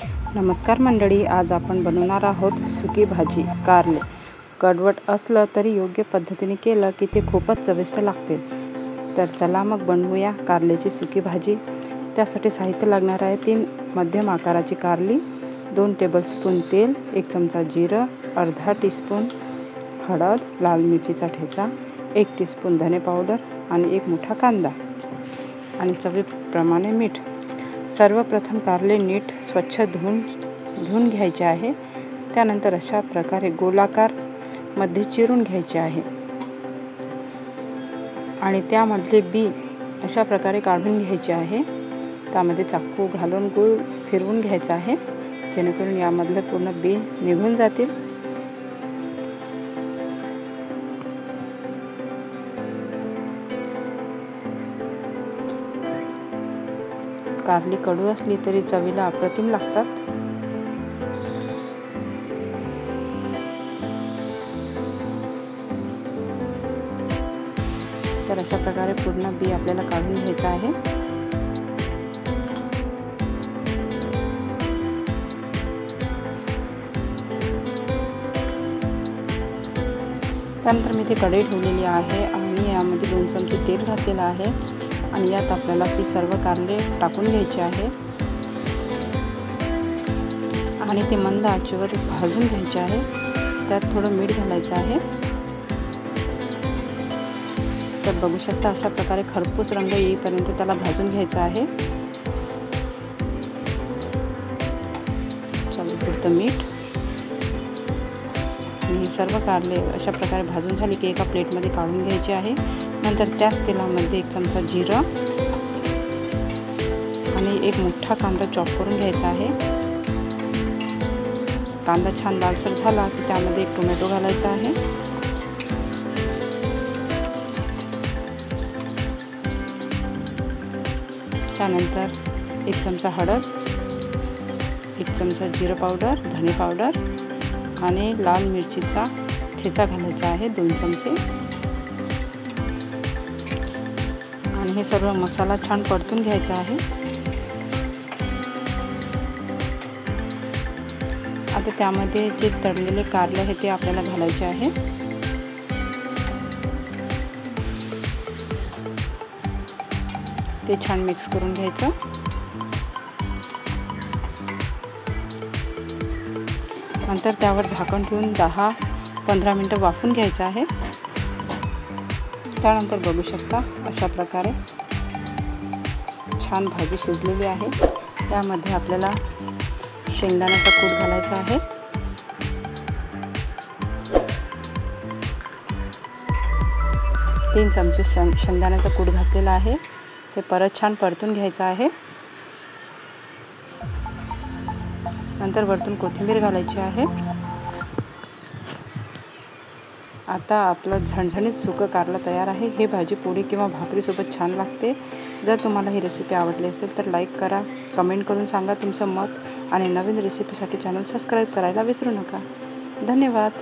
नमस्कार मंडळी, आज आपण बनवणार आहोत सुकी भाजी कारले। कडवट असलं तरी योग्य पद्धतीने केलं की ते खूपच चविष्ट लागते। तर चला मग बनवूया कारल्याची सुकी भाजी। त्यासाठी साहित्य लागणार आहे 3 मध्यम आकाराची कारली, 2 टेबलस्पून तेल, 1 चमचा जिरं, अर्धा टीस्पून हळद, लाल मिरचीचा ठेचा, 1 टीस्पून धने पावडर आणि 1 मोठा कांदा आणि चवीप्रमाणे मीठ। सर्वप्रथम कारले नीट स्वच्छ धुवून घ्यायचे आहे। त्यानंतर अशा प्रकारे गोलाकार मध्ये चिरून घ्यायचे आहे आणि त्यामधले बी अशा प्रकारे काढून घ्यायचे आहे। त्यामध्ये चाकू घालून गोल फिरवून घ्यायचा आहे जेणेकरून यामधले पूर्ण बी निघून जातील। कारली कडू असली तरी चवीला अप्रतिम लागतात। तर अशा प्रकारे पूर्ण बी आपल्याला काढून घ्यायचा आहे। त्यानंतर मी इथे कढई ठेवलेली आहे आणि यामध्ये 2 चमचे तेल घातलेलं आहे आणि यात आपल्याला ती सर्व कारले टाकून घ्यायचे आहे आणि ते मंद आचेवर भाजून घ्यायचे आहे। त्यात थोडं मीठ घालायचं आहे। तर बघू शकता अशा प्रकारे खरपूस रंग येईपर्यंत त्याला भाजून घ्यायचं आहे। चवीपुरतं मीठ आणि सर्व कारले अशा प्रकारे भाजून झाली की एका प्लेटमध्ये काढून घ्यायचे आहे। नंतर त्याच तेलामध्ये 1 चमचा जिरं आणि 1 मोठा कांदा चॉप करून घ्यायचा आहे। कांदा छान लालसर झाला की त्यामध्ये 1 टोमॅटो घालायचा आहे। त्यानंतर 1 चमचा हळद, 1 चमचा जिरं पावडर, धने पावडर आणि लाल मिरचीचा ठेचा घालायचा आहे 2 चमचे आणि हे सर्व मसाला छान परतून घ्यायचा आहे। आता त्यामध्ये जे तळलेले कारले आहे ते आपल्याला घालायचे आहे। ते छान मिक्स करून घ्यायचं। नंतर त्यावर झाकण ठेवून 10-15 मिनिटं वाफवून घ्यायचं आहे। त्यानंतर बघू शकता अशा प्रकारे छान भाजी शिजलेली आहे। त्यामध्ये आपल्याला शेंगदाण्याचा कूट घालायचा आहे। 3 चमचे शेंगदाण्याचा कूट घातलेला आहे। हे परत छान परतून घ्यायचं आहे। नंतर वरतून कोथिंबीर घालायची आहे। आता आपलं झणझणीत सुकं कारलं तयार आहे। ही भाजी पोळी किंवा भाकरीसोबत छान लागते। जर तुम्हाला ही रेसिपी आवडली असेल तर लाईक करा, कमेंट करून सांगा तुमचं मत आणि नवीन रेसिपीसाठी चॅनल सबस्क्राईब करायला विसरू नका। धन्यवाद।